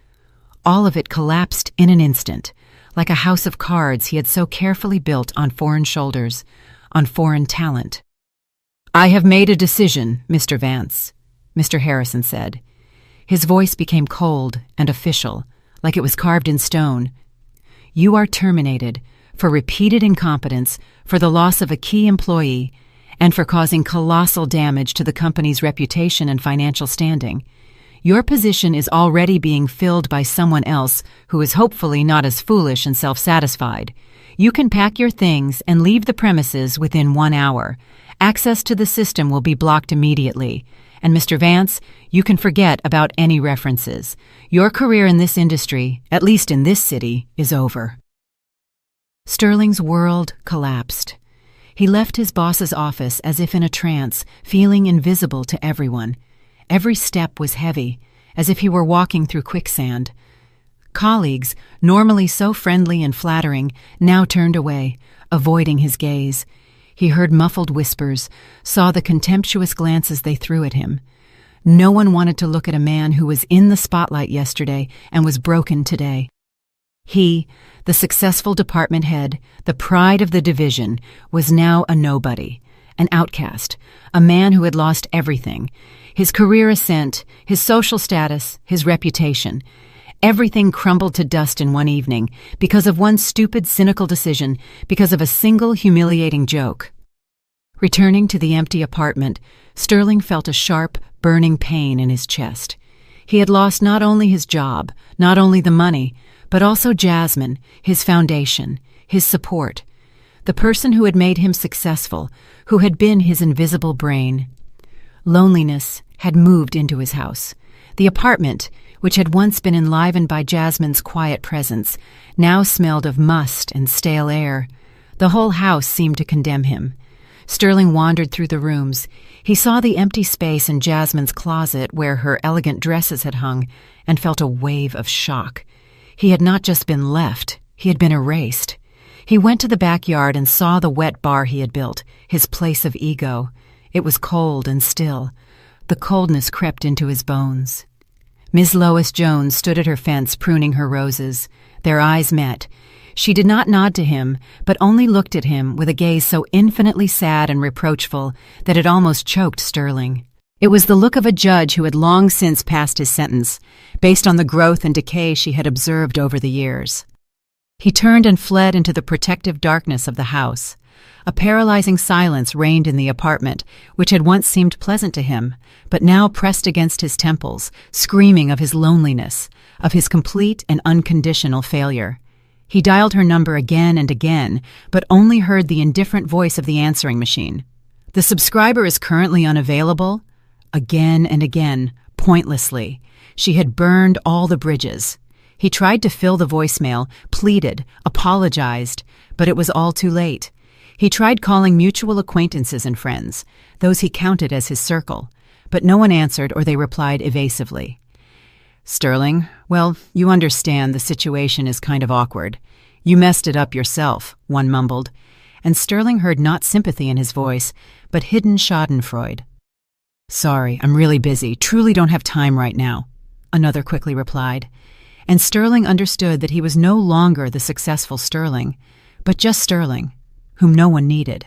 all of it collapsed in an instant, like a house of cards he had so carefully built on foreign shoulders, on foreign talent. "I have made a decision, Mr. Vance," Mr. Harrison said. His voice became cold and official, like it was carved in stone. "You are terminated for repeated incompetence, for the loss of a key employee, and for causing colossal damage to the company's reputation and financial standing. Your position is already being filled by someone else who is hopefully not as foolish and self-satisfied. You can pack your things and leave the premises within 1 hour. Access to the system will be blocked immediately. And Mr. Vance, you can forget about any references. Your career in this industry, at least in this city, is over." Sterling's world collapsed. He left his boss's office as if in a trance, feeling invisible to everyone. Every step was heavy, as if he were walking through quicksand. Colleagues, normally so friendly and flattering, now turned away, avoiding his gaze. He heard muffled whispers, saw the contemptuous glances they threw at him. No one wanted to look at a man who was in the spotlight yesterday and was broken today. He, the successful department head, the pride of the division, was now a nobody, an outcast, a man who had lost everything: his career ascent, his social status, his reputation. Everything crumbled to dust in one evening because of one stupid, cynical decision, because of a single humiliating joke. Returning to the empty apartment, Sterling felt a sharp, burning pain in his chest. He had lost not only his job, not only the money, but also Jasmine, his foundation, his support, the person who had made him successful, who had been his invisible brain. Loneliness had moved into his house. The apartment, which had once been enlivened by Jasmine's quiet presence, now smelled of must and stale air. The whole house seemed to condemn him. Sterling wandered through the rooms. He saw the empty space in Jasmine's closet where her elegant dresses had hung, and felt a wave of shock. He had not just been left, he had been erased. He went to the backyard and saw the wet bar he had built, his place of ego. It was cold and still. The coldness crept into his bones. Miss Lois Jones stood at her fence pruning her roses. Their eyes met. She did not nod to him, but only looked at him with a gaze so infinitely sad and reproachful that it almost choked Sterling. It was the look of a judge who had long since passed his sentence, based on the growth and decay she had observed over the years. He turned and fled into the protective darkness of the house. A paralyzing silence reigned in the apartment, which had once seemed pleasant to him, but now pressed against his temples, screaming of his loneliness, of his complete and unconditional failure. He dialed her number again and again, but only heard the indifferent voice of the answering machine. "The subscriber is currently unavailable." Again and again, pointlessly. She had burned all the bridges. He tried to fill the voicemail, pleaded, apologized, but it was all too late. He tried calling mutual acquaintances and friends, those he counted as his circle, but no one answered or they replied evasively. "Sterling, well, you understand the situation is kind of awkward. You messed it up yourself," one mumbled, and Sterling heard not sympathy in his voice, but hidden schadenfreude. "Sorry, I'm really busy. Truly don't have time right now," another quickly replied. And Sterling understood that he was no longer the successful Sterling, but just Sterling, whom no one needed.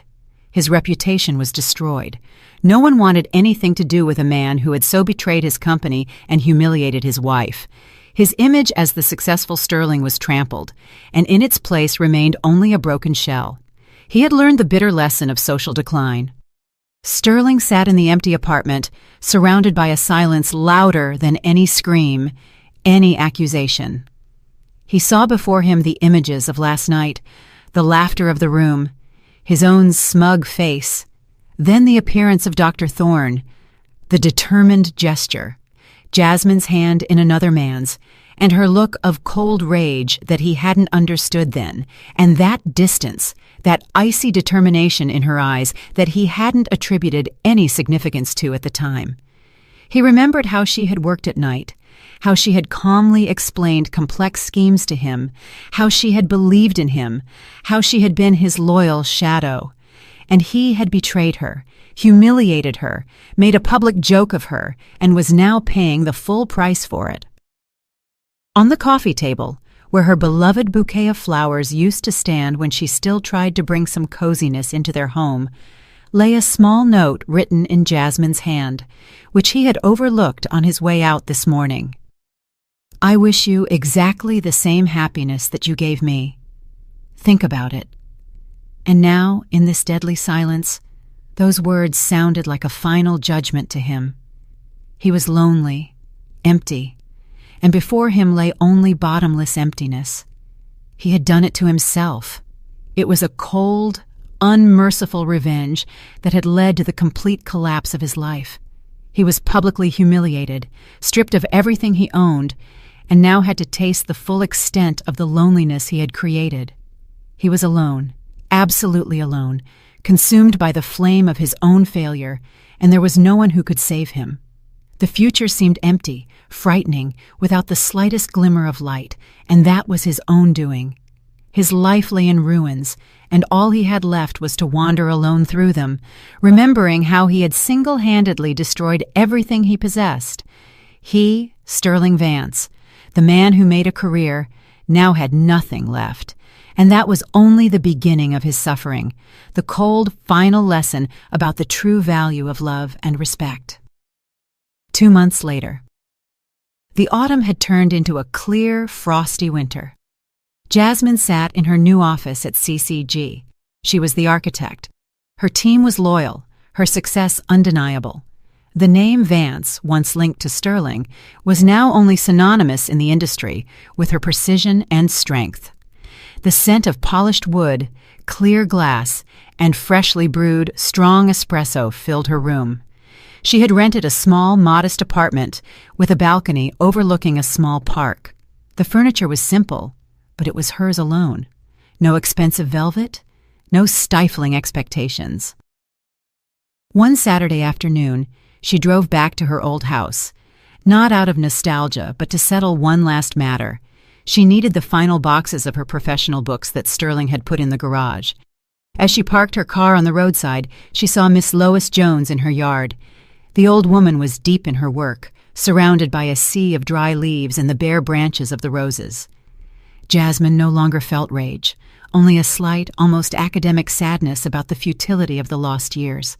His reputation was destroyed. No one wanted anything to do with a man who had so betrayed his company and humiliated his wife. His image as the successful Sterling was trampled, and in its place remained only a broken shell. He had learned the bitter lesson of social decline. Sterling sat in the empty apartment, surrounded by a silence louder than any scream, any accusation. He saw before him the images of last night, the laughter of the room, his own smug face, then the appearance of Dr. Thorne, the determined gesture, Jasmine's hand in another man's, and her look of cold rage that he hadn't understood then, and that distance, that icy determination in her eyes that he hadn't attributed any significance to at the time. He remembered how she had worked at night, how she had calmly explained complex schemes to him, how she had believed in him, how she had been his loyal shadow. And he had betrayed her, humiliated her, made a public joke of her, and was now paying the full price for it. On the coffee table, where her beloved bouquet of flowers used to stand when she still tried to bring some coziness into their home, lay a small note written in Jasmine's hand, which he had overlooked on his way out this morning. "I wish you exactly the same happiness that you gave me. Think about it." And now, in this deadly silence, those words sounded like a final judgment to him. He was lonely, empty, and before him lay only bottomless emptiness. He had done it to himself. It was a cold, unmerciful revenge that had led to the complete collapse of his life. He was publicly humiliated, stripped of everything he owned, and now had to taste the full extent of the loneliness he had created. He was alone, absolutely alone, consumed by the flame of his own failure, and there was no one who could save him. The future seemed empty, frightening, without the slightest glimmer of light, and that was his own doing. His life lay in ruins, and all he had left was to wander alone through them, remembering how he had single-handedly destroyed everything he possessed. He, Sterling Vance, the man who made a career, now had nothing left. And that was only the beginning of his suffering, the cold, final lesson about the true value of love and respect. 2 months later. The autumn had turned into a clear, frosty winter. Jasmine sat in her new office at CCG. She was the architect. Her team was loyal, her success undeniable. The name Vance, once linked to Sterling, was now only synonymous in the industry with her precision and strength. The scent of polished wood, clear glass, and freshly brewed, strong espresso filled her room. She had rented a small, modest apartment with a balcony overlooking a small park. The furniture was simple, but it was hers alone. No expensive velvet, no stifling expectations. One Saturday afternoon, she drove back to her old house, not out of nostalgia, but to settle one last matter. She needed the final boxes of her professional books that Sterling had put in the garage. As she parked her car on the roadside, she saw Miss Lois Jones in her yard. The old woman was deep in her work, surrounded by a sea of dry leaves and the bare branches of the roses. Jasmine no longer felt rage, only a slight, almost academic sadness about the futility of the lost years.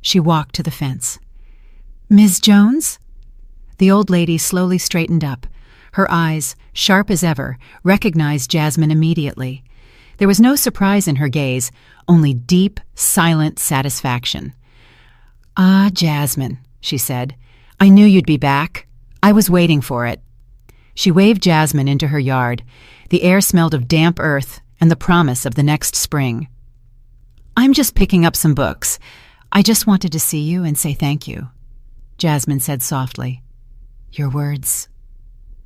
She walked to the fence. "Miss Jones?" The old lady slowly straightened up. Her eyes, sharp as ever, recognized Jasmine immediately. There was no surprise in her gaze, only deep, silent satisfaction. "Ah, Jasmine," she said. "I knew you'd be back. I was waiting for it." She waved Jasmine into her yard. The air smelled of damp earth and the promise of the next spring. "I'm just picking up some books. I just wanted to see you and say thank you," Jasmine said softly. "Your words,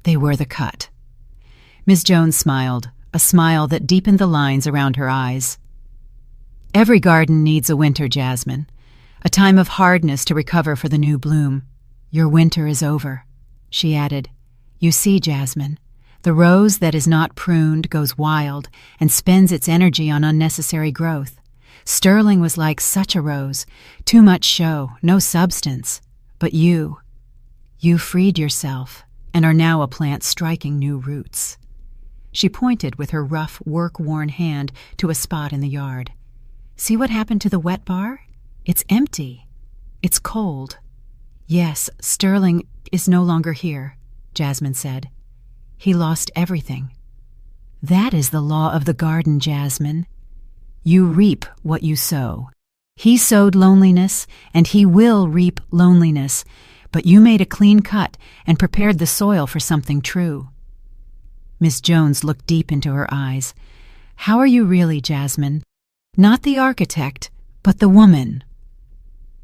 they were the cut." Miss Jones smiled, a smile that deepened the lines around her eyes. "Every garden needs a winter, Jasmine. A time of hardness to recover for the new bloom. Your winter is over," she added. "You see, Jasmine, the rose that is not pruned goes wild and spends its energy on unnecessary growth. Sterling was like such a rose, too much show, no substance. But you freed yourself and are now a plant striking new roots." She pointed with her rough, work-worn hand to a spot in the yard. "See what happened to the wet bar? It's empty. It's cold." "Yes, Sterling is no longer here," Jasmine said. "He lost everything." "That is the law of the garden, Jasmine. You reap what you sow." He sowed loneliness, and he will reap loneliness, but you made a clean cut and prepared the soil for something true. Miss Jones looked deep into her eyes. How are you really, Jasmine? Not the architect, but the woman.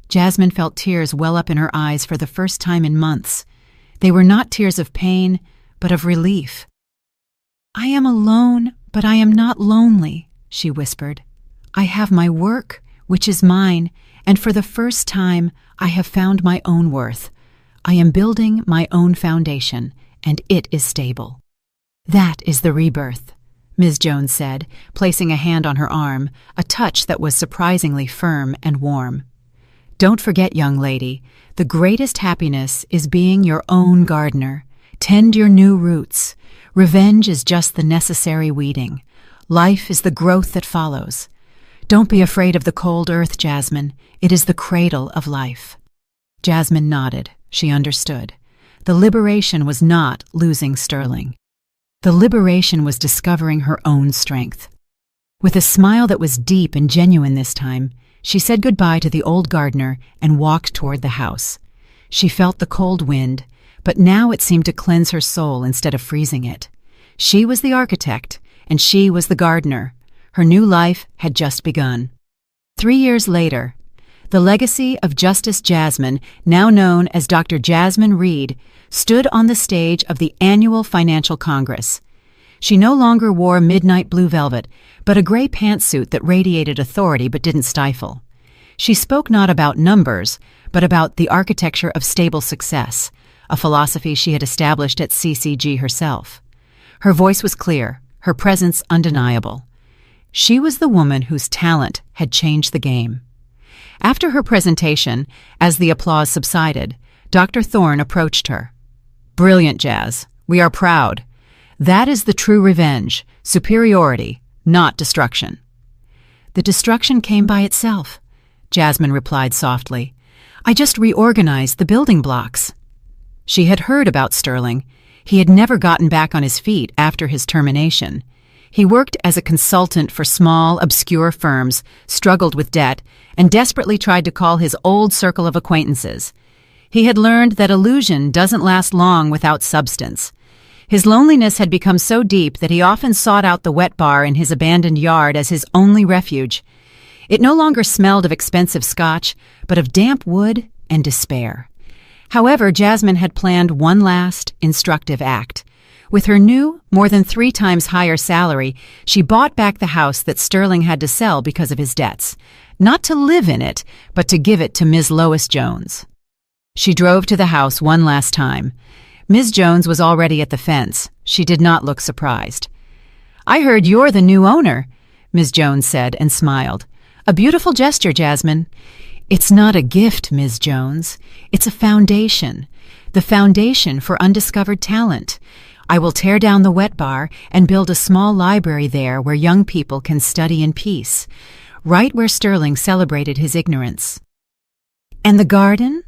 Jasmine felt tears well up in her eyes for the first time in months. They were not tears of pain, but of relief. I am alone, but I am not lonely, she whispered. I have my work, which is mine, and for the first time I have found my own worth. I am building my own foundation, and it is stable. That is the rebirth, Ms. Jones said, placing a hand on her arm, a touch that was surprisingly firm and warm. Don't forget, young lady, the greatest happiness is being your own gardener. Tend your new roots. Revenge is just the necessary weeding. Life is the growth that follows. Don't be afraid of the cold earth, Jasmine. It is the cradle of life. Jasmine nodded. She understood. The liberation was not losing Sterling. The liberation was discovering her own strength. With a smile that was deep and genuine this time, she said goodbye to the old gardener and walked toward the house. She felt the cold wind, but now it seemed to cleanse her soul instead of freezing it. She was the architect, and she was the gardener. Her new life had just begun. 3 years later, the legacy of Justice Jasmine, now known as Dr. Jasmine Reed, stood on the stage of the annual Financial Congress. She no longer wore midnight blue velvet, but a gray pantsuit that radiated authority but didn't stifle. She spoke not about numbers, but about the architecture of stable success, a philosophy she had established at CCG herself. Her voice was clear, her presence undeniable. She was the woman whose talent had changed the game. After her presentation, as the applause subsided, Dr. Thorne approached her. Brilliant, Jazz. We are proud. That is the true revenge, superiority, not destruction. The destruction came by itself, Jasmine replied softly. I just reorganized the building blocks. She had heard about Sterling. He had never gotten back on his feet after his termination. He worked as a consultant for small, obscure firms, struggled with debt, and desperately tried to call his old circle of acquaintances. He had learned that illusion doesn't last long without substance. His loneliness had become so deep that he often sought out the wet bar in his abandoned yard as his only refuge. It no longer smelled of expensive scotch, but of damp wood and despair. However, Jasmine had planned one last, instructive act. With her new, more than 3 times higher salary, she bought back the house that Sterling had to sell because of his debts. Not to live in it, but to give it to Ms. Lois Jones. She drove to the house one last time. Ms. Jones was already at the fence. She did not look surprised. I heard you're the new owner, Ms. Jones said and smiled. A beautiful gesture, Jasmine. It's not a gift, Ms. Jones. It's a foundation. The foundation for undiscovered talent. I will tear down the wet bar and build a small library there where young people can study in peace, right where Sterling celebrated his ignorance. And the garden?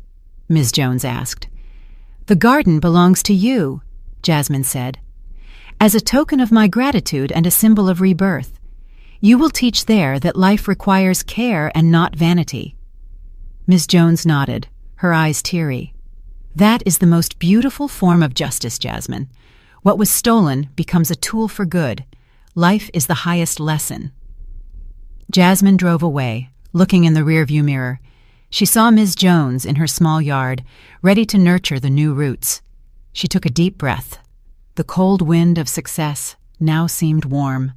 Ms. Jones asked. The garden belongs to you, Jasmine said. As a token of my gratitude and a symbol of rebirth, you will teach there that life requires care and not vanity. Ms. Jones nodded, her eyes teary. That is the most beautiful form of justice, Jasmine. What was stolen becomes a tool for good. Life is the highest lesson. Jasmine drove away, looking in the rearview mirror. She saw Ms. Jones in her small yard, ready to nurture the new roots. She took a deep breath. The cold wind of success now seemed warm.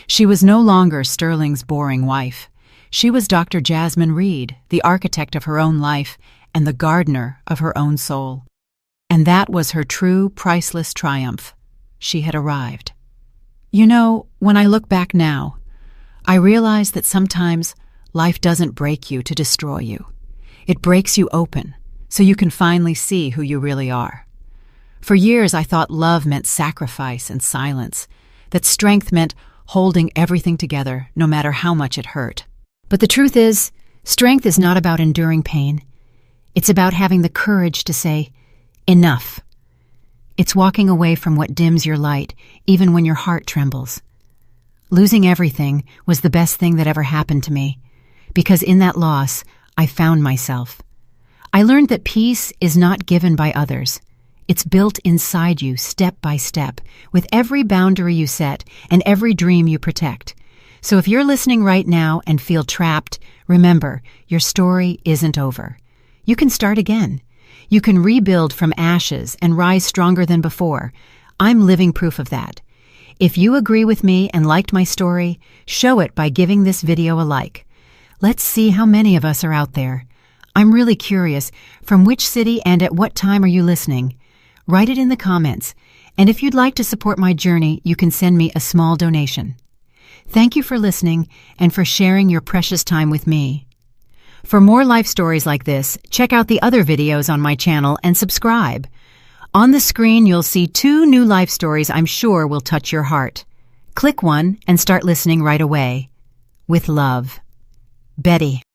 She was no longer Sterling's boring wife. She was Dr. Jasmine Reed, the architect of her own life and the gardener of her own soul. And that was her true, priceless triumph. She had arrived. You know, when I look back now, I realize that sometimes life doesn't break you to destroy you. It breaks you open, so you can finally see who you really are. For years I thought love meant sacrifice and silence, that strength meant holding everything together no matter how much it hurt. But the truth is, strength is not about enduring pain. It's about having the courage to say, enough. It's walking away from what dims your light, even when your heart trembles. Losing everything was the best thing that ever happened to me. because in that loss, I found myself. I learned that peace is not given by others. It's built inside you step by step, with every boundary you set and every dream you protect. So if you're listening right now and feel trapped, remember, your story isn't over. You can start again. You can rebuild from ashes and rise stronger than before. I'm living proof of that. If you agree with me and liked my story, show it by giving this video a like. Let's see how many of us are out there. I'm really curious, from which city and at what time are you listening? Write it in the comments, and if you'd like to support my journey, you can send me a small donation. Thank you for listening and for sharing your precious time with me. For more life stories like this, check out the other videos on my channel and subscribe. On the screen, you'll see 2 new life stories I'm sure will touch your heart. Click one and start listening right away. With love, Betty.